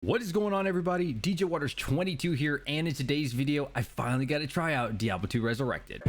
What is going on, everybody? DJ Waters 22 here, and in today's video I finally got to try out Diablo 2 Resurrected.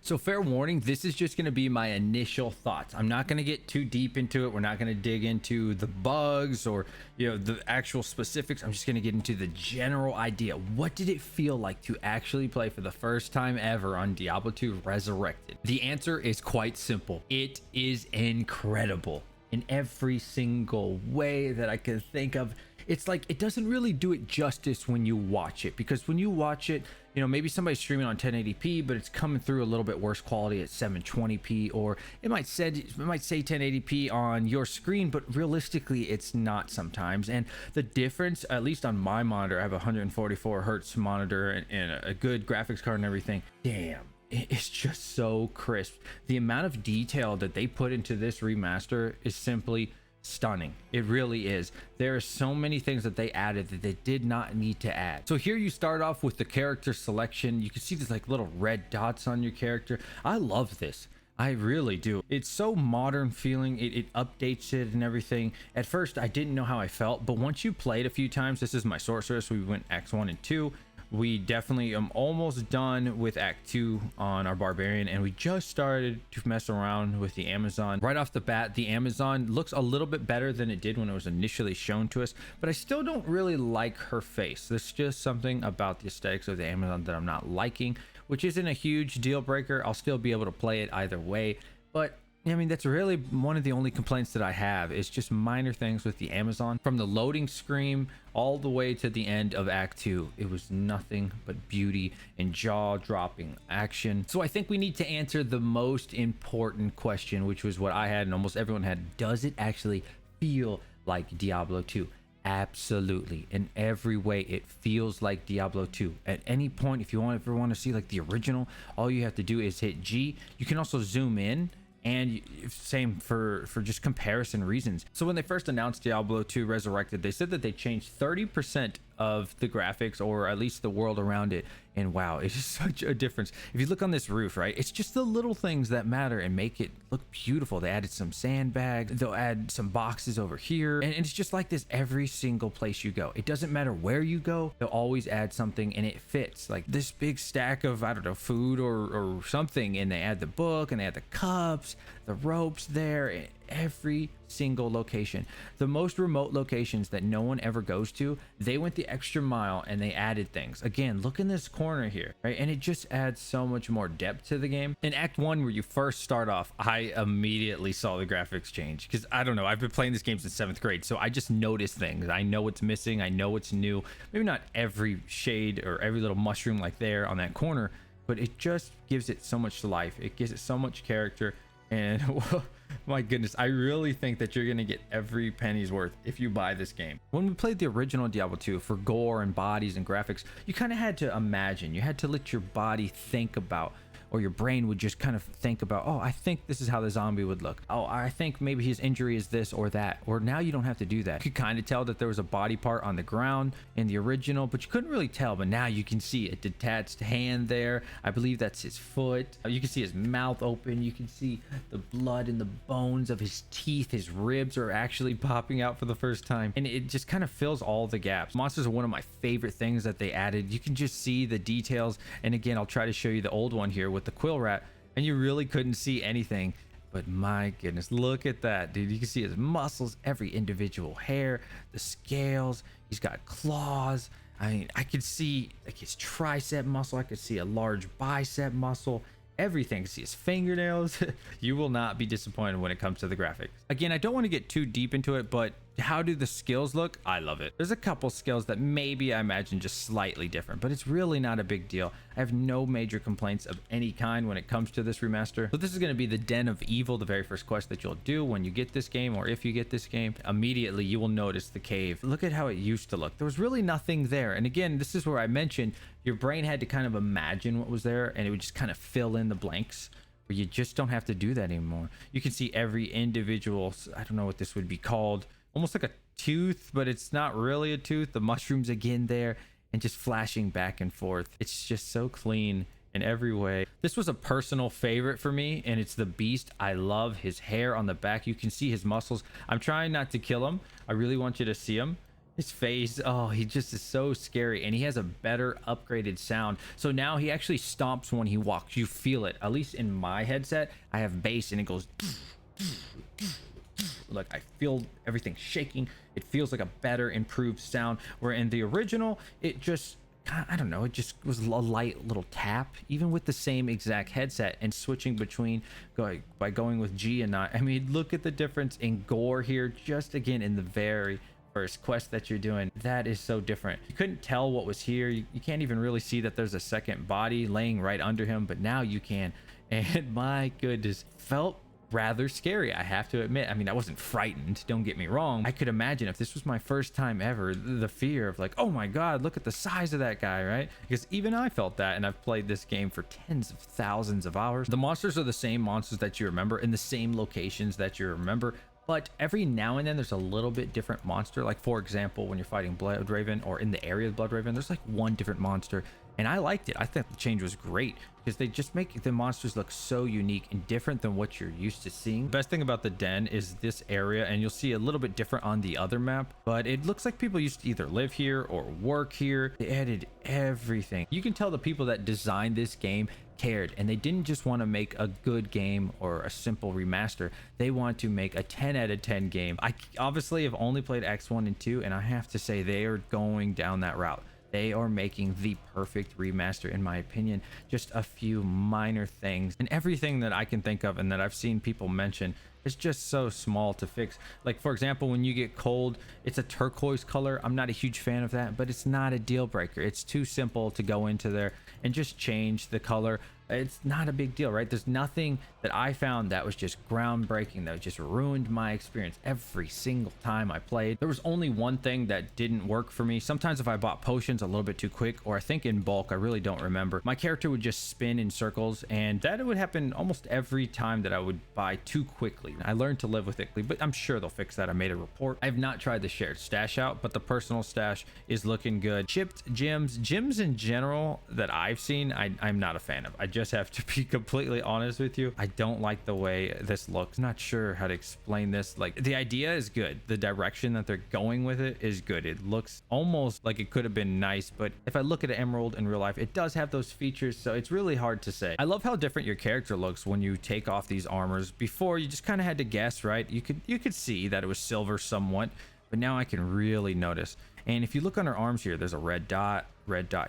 So fair warning, this is just going to be my initial thoughts. I'm not going to get too deep into it. We're not going to dig into the bugs or the actual specifics. I'm just going to get into the general idea. What did it feel like to actually play for the first time ever on Diablo 2 Resurrected? The answer is quite simple. It is incredible in every single way that I can think of. It's like it doesn't really do it justice when you watch it, because when you watch it, maybe somebody's streaming on 1080p, but it's coming through a little bit worse quality at 720p, or it might say 1080p on your screen, but realistically it's not sometimes. And the difference, at least on my monitor, I have a 144 hertz monitor and a good graphics card and everything. Damn, it's just so crisp. The amount of detail that they put into this remaster is simply stunning. It really is. There are so many things that they added that they did not need to add. So here you start off with the character selection. You can see these like little red dots on your character. I love this. I really do. It's so modern feeling. It updates it and everything. At first I didn't know how I felt, but once you play it a few times, this is my sorceress. We went Acts 1 and 2. We definitely am almost done with Act 2 on our barbarian, and we just started to mess around with the Amazon. Right off the bat, the Amazon looks a little bit better than it did when it was initially shown to us, but I still don't really like her face. There's just something about the aesthetics of the Amazon that I'm not liking, which isn't a huge deal breaker. I'll still be able to play it either way, but I mean, that's really one of the only complaints that I have. Is just minor things with the Amazon. From the loading screen all the way to the end of Act 2, it was nothing but beauty and jaw-dropping action. So I think we need to answer the most important question, which was what I had and almost everyone had. Does it actually feel like Diablo 2? Absolutely. In every way it feels like Diablo 2. At any point, if you ever want to see like the original, all you have to do is hit G. You can also zoom in, and same for just comparison reasons. So when they first announced Diablo 2 Resurrected, they said that they changed 30% of the graphics, or at least the world around it, and wow, it's just such a difference. If you look on this roof, right, it's just the little things that matter and make it look beautiful. They added some sandbags, they'll add some boxes over here, and it's just like this every single place you go. It doesn't matter where you go, they'll always add something, and it fits. Like this big stack of, I don't know, food or something, and they add the book, and they add the cups, the ropes there, every single location. The most remote locations that no one ever goes to, they went the extra mile and they added things. Again, look in this corner here, right? And it just adds so much more depth to the game. In Act 1, where you first start off, I immediately saw the graphics change, because I don't know, I've been playing this game since 7th grade, so I just notice things. I know what's missing, I know what's new. Maybe not every shade or every little mushroom like there on that corner, but it just gives it so much life. It gives it so much character. And my goodness, I really think that you're gonna get every penny's worth if you buy this game. When we played the original Diablo 2, for gore and bodies and graphics, you kind of had to imagine. You had to let your body think about, or your brain would just kind of think about, oh, I think this is how the zombie would look. Oh, I think maybe his injury is this or that. Or now you don't have to do that. You could kind of tell that there was a body part on the ground in the original, but you couldn't really tell. But now you can see a detached hand there. I believe that's his foot. You can see his mouth open. You can see the blood and the bones of his teeth. His ribs are actually popping out for the first time. And it just kind of fills all the gaps. Monsters are one of my favorite things that they added. You can just see the details. And again, I'll try to show you the old one here with the quill rat, and you really couldn't see anything, but my goodness, look at that, dude. You can see his muscles, every individual hair, the scales. He's got claws. I mean, I could see like his tricep muscle. I could see a large bicep muscle. Everything. See his fingernails. You will not be disappointed when it comes to the graphics. Again, I don't want to get too deep into it, but how do the skills look? I love it. There's a couple skills that maybe I imagine just slightly different, but it's really not a big deal. I have no major complaints of any kind when it comes to this remaster. So this is going to be the Den of Evil, the very first quest that you'll do when you get this game, or if you get this game. Immediately you will notice the cave. Look at how it used to look. There was really nothing there. And again, this is where I mentioned your brain had to kind of imagine what was there, and it would just kind of fill in the blanks, where you just don't have to do that anymore. You can see every individual, I don't know what this would be called, almost like a tooth, but it's not really a tooth. The mushrooms again there, and just flashing back and forth. It's just so clean in every way. This was a personal favorite for me, and it's the Beast. I love his hair on the back. You can see his muscles. I'm trying not to kill him. I really want you to see him. His face, oh, he just is so scary, and he has a better upgraded sound. So now he actually stomps when he walks. You feel it. At least in my headset, I have bass, and it goes like I feel everything shaking. It feels like a better improved sound, where in the original it just, I don't know, it just was a light little tap, even with the same exact headset, and switching between by going with G and not. I mean, look at the difference in gore here, just again in the very first quest that you're doing. That is so different. You couldn't tell what was here. You can't even really see that there's a second body laying right under him, but now you can. And my goodness, felt rather scary, I have to admit. I mean, I wasn't frightened, don't get me wrong. I could imagine if this was my first time ever, the fear of like, oh my god, look at the size of that guy, right? Because even I felt that, and I've played this game for tens of thousands of hours. The monsters are the same monsters that you remember in the same locations that you remember, but every now and then there's a little bit different monster. Like for example, when you're fighting Bloodraven, or in the area of Bloodraven, there's like one different monster, and I liked it. I think the change was great because they just make the monsters look so unique and different than what you're used to seeing. The best thing about the den is this area, and you'll see a little bit different on the other map, but it looks like people used to either live here or work here. They added everything. You can tell the people that designed this game cared, and they didn't just want to make a good game or a simple remaster. They want to make a 10 out of 10 game. I obviously have only played X1 and 2, and I have to say they are going down that route. They are making the perfect remaster, in my opinion. Just a few minor things, and everything that I can think of and that I've seen people mention is just so small to fix. Like for example, when you get cold, it's a turquoise color. I'm not a huge fan of that, but it's not a deal breaker. It's too simple to go into there and just change the color. It's not a big deal, right? There's nothing that I found that was just groundbreaking, that just ruined my experience every single time I played. There was only one thing that didn't work for me. Sometimes if I bought potions a little bit too quick, or I think in bulk, I really don't remember, my character would just spin in circles, and that would happen almost every time that I would buy too quickly. I learned to live with it, but I'm sure they'll fix that. I made a report. I have not tried the shared stash out, but the personal stash is looking good. Chipped gems in general that I've seen, I'm not a fan of. I just have to be completely honest with you. I don't like the way this looks. Not sure how to explain this. Like, the idea is good. The direction that they're going with it is good. It looks almost like it could have been nice, but if I look at an emerald in real life, it does have those features, so it's really hard to say. I love how different your character looks when you take off these armors. Before, you just kind of had to guess, right? You could see that it was silver somewhat, but now I can really notice. And if you look on her arms here, there's a red dot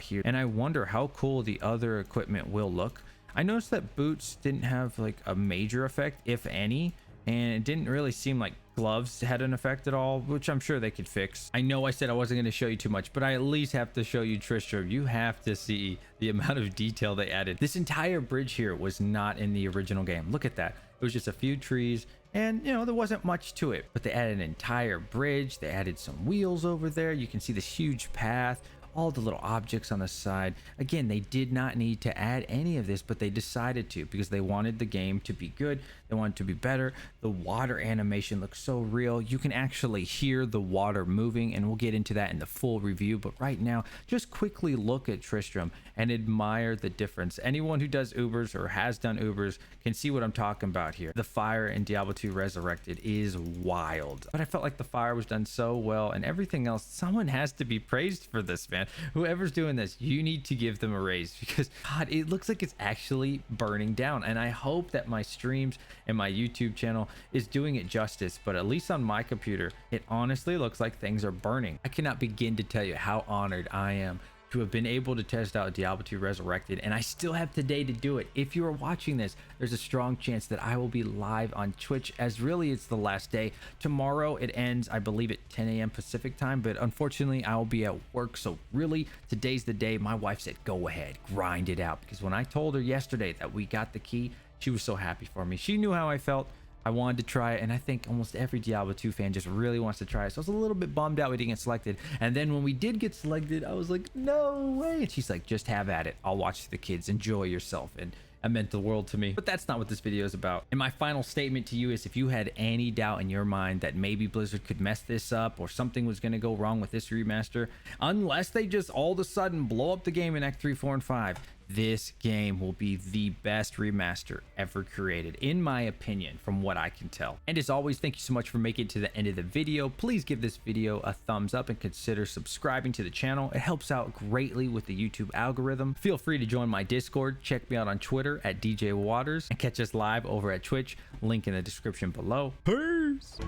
here, and I wonder how cool the other equipment will look. I noticed that boots didn't have like a major effect, if any, and it didn't really seem like gloves had an effect at all, which I'm sure they could fix. I know I said I wasn't going to show you too much, but I at least have to show you Tristram. You have to see the amount of detail they added. This entire bridge here was not in the original game. Look at that. It was just a few trees, and you know, there wasn't much to it, but they added an entire bridge. They added some wheels over there. You can see this huge path, all the little objects on the side. Again, they did not need to add any of this, but they decided to because they wanted the game to be good. They wanted to be better. The water animation looks so real. You can actually hear the water moving, and we'll get into that in the full review. But right now, just quickly look at Tristram and admire the difference. Anyone who does Ubers or has done Ubers can see what I'm talking about here. The fire in Diablo 2 Resurrected is wild, but I felt like the fire was done so well, and everything else. Someone has to be praised for this, man. Whoever's doing this, you need to give them a raise, because god, it looks like it's actually burning down. And I hope that my streams and my YouTube channel is doing it justice, but at least on my computer, it honestly looks like things are burning. I cannot begin to tell you how honored I am to have been able to test out Diablo 2 Resurrected, and I still have today to do it. If you are watching this, there's a strong chance that I will be live on Twitch, as really it's the last day. Tomorrow it ends, I believe, at 10 a.m. Pacific time, but unfortunately I will be at work, so really today's the day. My wife said, go ahead, grind it out, because when I told her yesterday that we got the key, she was so happy for me. She knew how I felt. I wanted to try it, and I think almost every Diablo 2 fan just really wants to try it. So I was a little bit bummed out we didn't get selected. And then when we did get selected, I was like, no way. And she's like, just have at it. I'll watch the kids. Enjoy yourself. And it meant the world to me. But that's not what this video is about. And my final statement to you is, if you had any doubt in your mind that maybe Blizzard could mess this up or something was going to go wrong with this remaster, unless they just all of a sudden blow up the game in Act 3, 4, and 5, this game will be the best remaster ever created, in my opinion, from what I can tell. And as always, thank you so much for making it to the end of the video. Please give this video a thumbs up and consider subscribing to the channel. It helps out greatly with the YouTube algorithm. Feel free to join my Discord, check me out on Twitter at DJ Waters, and catch us live over at Twitch, link in the description below. Peace!